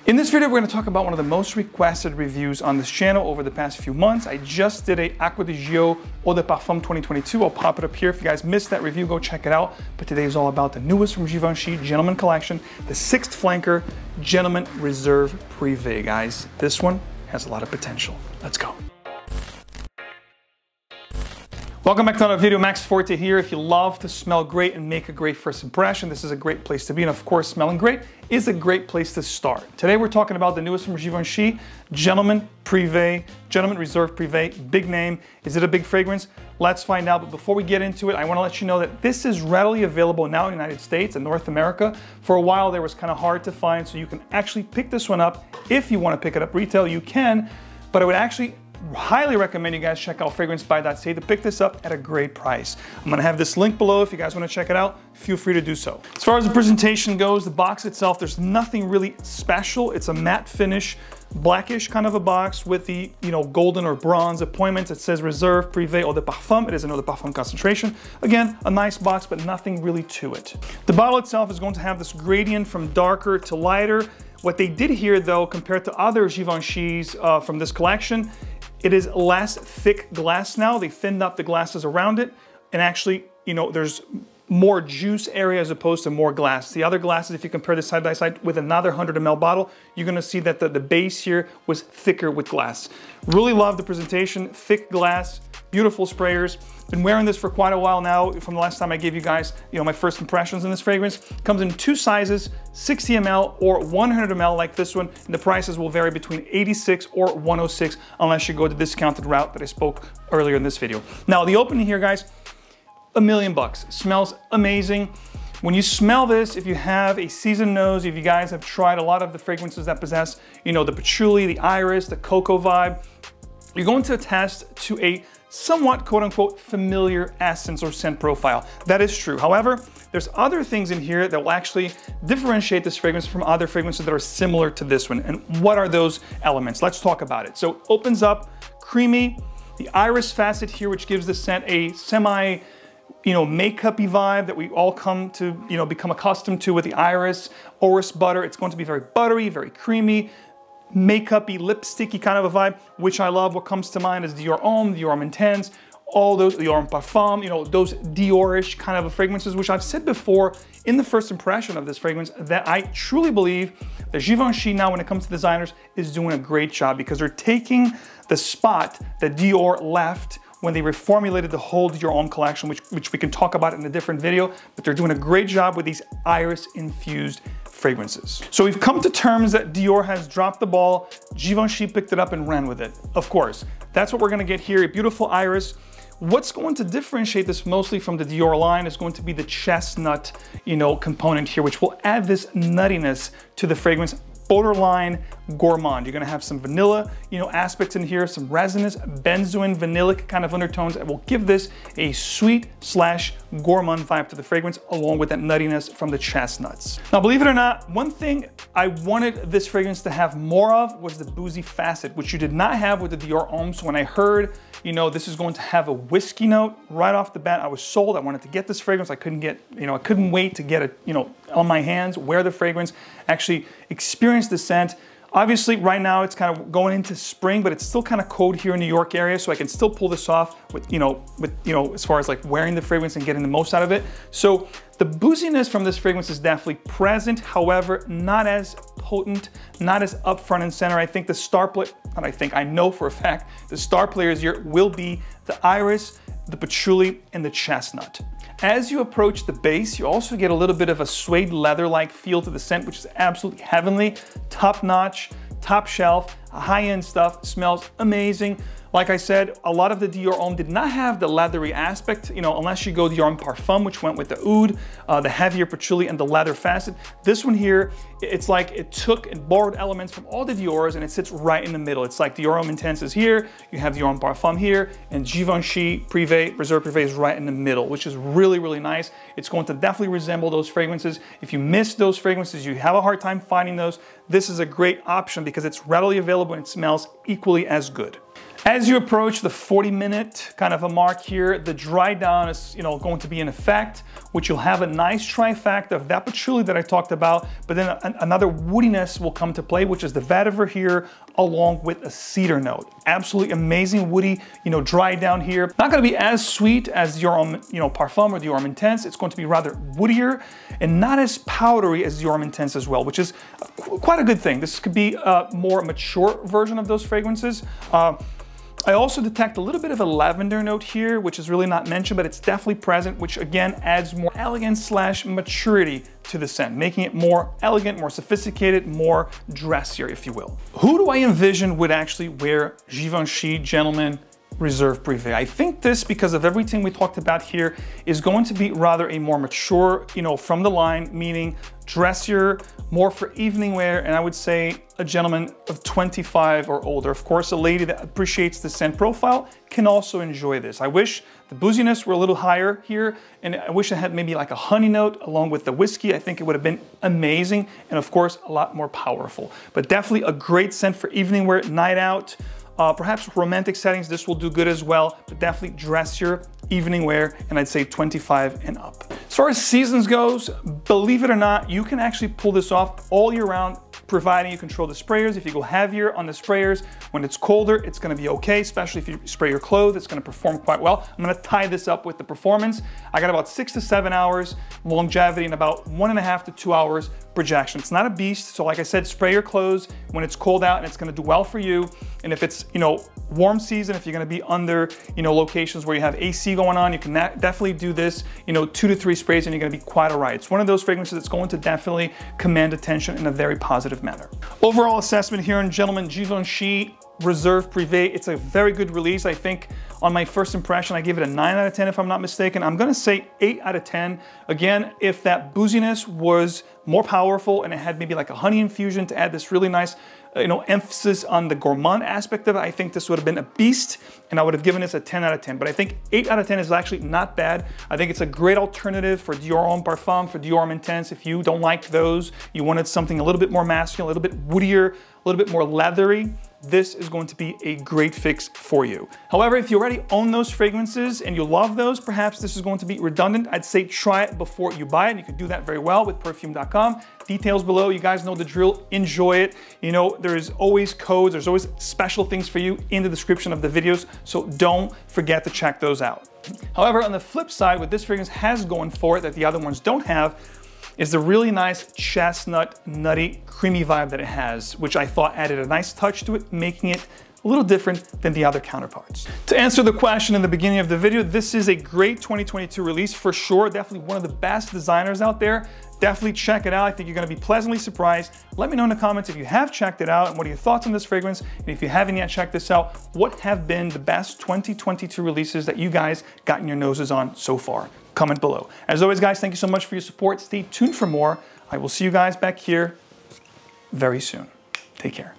In this video, we're going to talk about one of the most requested reviews on this channel over the past few months. I just did a 𝗥𝗿𝗄 Eau de Parfum 2022. I'll pop it up here. If you guys missed that review, go check it out. But today is all about the newest from Givenchy Gentleman Collection, the 6th flanker Gentleman Reserve Privee, guys. This one has a lot of potential. Let's go. Welcome back to another video. Max Forti here. If you love to smell great and make a great first impression, this is a great place to be. And of course, smelling great is a great place to start. Today we're talking about the newest from Givenchy, Gentleman Privee, Gentleman Reserve Privee. Big name. Is it a big fragrance? Let's find out. But before we get into it, I want to let you know that this is readily available now in the United States and North America. For a while there was kind of hard to find, so you can actually pick this one up. If you want to pick it up retail, you can, but I would actually highly recommend you guys check out 𝗿𝗏𝗏 to pick this up at a great price. I'm gonna have this link below. If you guys want to check it out, feel free to do so. As far as the presentation goes, the box itself, there's nothing really special. It's a matte finish, blackish kind of a box with the golden or bronze appointments. It says Reserve Privee Eau de Parfum. It is an Eau de Parfum concentration. Again, a nice box, but nothing really to it. The bottle itself is going to have this gradient from darker to lighter. What they did here, though, compared to other Givenchys from this collection, it is less thick glass now. They thinned up the glasses around it, and actually, there's more juice area as opposed to more glass. The other glasses, if you compare this side by side with another 100 ml bottle, you're gonna see that the base here was thicker with glass. Really love the presentation, thick glass, beautiful sprayers. Been wearing this for quite a while now. From the last time I gave you guys, my first impressions in this fragrance. Comes in 2 sizes, 60 ml or 100 ml like this one. And the prices will vary between 86 or 106 unless you go the discounted route that I spoke earlier in this video. Now the opening here, guys, $1 million. Smells amazing. When you smell this, if you have a seasoned nose, if you guys have tried a lot of the fragrances that possess, the patchouli, the iris, the cocoa vibe, you're going to attest to a somewhat quote-unquote familiar essence or scent profile. That is true. However, there's other things in here that will actually differentiate this fragrance from other fragrances that are similar to this one. And what are those elements? Let's talk about it. So it opens up creamy, the iris facet here, which gives the scent a semi makeup-y vibe that we all come to become accustomed to with the iris, orris butter. It's going to be very buttery, very creamy, makeup-y, lipsticky kind of a vibe, which I love. What comes to mind is Dior Homme, Dior Homme Intense, all those Dior Parfum, those Dior-ish kind of fragrances, which I've said before in the first impression of this fragrance, that I truly believe that Givenchy now, when it comes to designers, is doing a great job because they're taking the spot that Dior left when they reformulated the whole Dior Homme collection, which we can talk about in a different video, but they're doing a great job with these iris-infused fragrances. So we've come to terms that Dior has dropped the ball, Givenchy picked it up and ran with it. Of course, that's what we're gonna get here, a beautiful iris. What's going to differentiate this mostly from the Dior line is going to be the chestnut, component here, which will add this nuttiness to the fragrance. Borderline gourmand. You're gonna have some vanilla, aspects in here, some resinous, benzoin, vanillic kind of undertones that will give this a sweet / gourmand vibe to the fragrance, along with that nuttiness from the chestnuts. Now, believe it or not, one thing I wanted this fragrance to have more of was the boozy facet, which you did not have with the Dior Homme. So when I heard, this is going to have a whiskey note right off the bat, I was sold. I wanted to get this fragrance. I couldn't wait to get it, on my hands, wear the fragrance, actually experience the scent. Obviously, right now it's kind of going into spring, but it's still kind of cold here in New York area, so I can still pull this off with, as far as like wearing the fragrance and getting the most out of it. So the booziness from this fragrance is definitely present, however, not as potent, not as up front and center. I think the star player, I know for a fact, the star players here will be the iris, the patchouli, and the chestnut. As you approach the base, you also get a little bit of a suede leather-like feel to the scent, which is absolutely heavenly, top-notch, top shelf, high-end stuff, smells amazing. Like I said, a lot of the Dior Homme did not have the leathery aspect, unless you go Dior Homme Parfum, which went with the oud, the heavier patchouli and the leather facet. This one here, it's like it took and borrowed elements from all the Diors and it sits right in the middle. It's like Dior Homme Intense is here, you have Dior Homme Parfum here, and Givenchy Privee, Reserve Privee is right in the middle, which is really, really nice. It's going to definitely resemble those fragrances. If you miss those fragrances, you have a hard time finding those, this is a great option because it's readily available and it smells equally as good. As you approach the 40-minute kind of a mark here, the dry down is, going to be in effect, which you'll have a nice trifecta of that patchouli that I talked about, but then another woodiness will come to play, which is the vetiver here, along with a cedar note. Absolutely amazing woody, dry down here. Not gonna be as sweet as the Parfum or the 𝗿𝗲𝗏 Intense. It's going to be rather woodier and not as powdery as the 𝗿𝗲𝗏 Intense as well, which is quite a good thing. This could be a more mature version of those fragrances. I also detect a little bit of a lavender note here, which is really not mentioned, but it's definitely present, which again adds more elegance / maturity to the scent, making it more elegant, more sophisticated, more dressier, if you will. Who do I envision would actually wear Givenchy Gentleman Reserve Privee? I think this, because of everything we talked about here, is going to be rather a more mature, from the line, meaning dressier, more for evening wear, and I would say a gentleman of 25 or older. Of course, a lady that appreciates the scent profile can also enjoy this. I wish the booziness were a little higher here, and I wish it had maybe like a honey note along with the whiskey. I think it would have been amazing, and of course, a lot more powerful. But definitely a great scent for evening wear, night out, perhaps romantic settings. This will do good as well, but definitely dressier, evening wear, and I'd say 25 and up. As far as seasons goes, believe it or not, you can actually pull this off all year round, providing you control the sprayers. If you go heavier on the sprayers, when it's colder, it's gonna be okay, especially if you spray your clothes, it's gonna perform quite well. I'm gonna tie this up with the performance. I got about 6 to 7 hours longevity and about 1.5 to 2 hours projection. It's not a beast, so like I said, spray your clothes when it's cold out and it's gonna do well for you. And if it's, warm season, if you're gonna be under, locations where you have AC going on, you can definitely do this, 2 to 3 sprays and you're gonna be quite all right. It's one of those fragrances that's going to definitely command attention in a very positive manner. Overall assessment here on Gentleman Givenchy Reserve Privee, it's a very good release. I think on my first impression, I gave it a 9 out of 10 if I'm not mistaken. I'm gonna say 8 out of 10. Again, if that booziness was more powerful and it had maybe like a honey infusion to add this really nice emphasis on the gourmand aspect of it, I think this would have been a beast, and I would have given this a 10 out of 10. But I think 8 out of 10 is actually not bad. I think it's a great alternative for Dior Homme Parfum, for Dior Homme Intense. If you don't like those, you wanted something a little bit more masculine, a little bit woodier, a little bit more leathery, this is going to be a great fix for you. However, if you already own those fragrances and you love those, perhaps this is going to be redundant. I'd say try it before you buy it. You can do that very well with Perfume.com. Details below. You guys know the drill. Enjoy it. There's always codes. There's always special things for you in the description of the videos, so don't forget to check those out. However, on the flip side, what this fragrance has going for it that the other ones don't have is the really nice chestnut, nutty, creamy vibe that it has, which I thought added a nice touch to it, making it a little different than the other counterparts. To answer the question in the beginning of the video, this is a great 2022 release for sure. Definitely one of the best designers out there. Definitely check it out. I think you're gonna be pleasantly surprised. Let me know in the comments if you have checked it out and what are your thoughts on this fragrance. And if you haven't yet checked this out, what have been the best 2022 releases that you guys gotten your noses on so far? Comment below. As always, guys, thank you so much for your support. Stay tuned for more. I will see you guys back here very soon. Take care.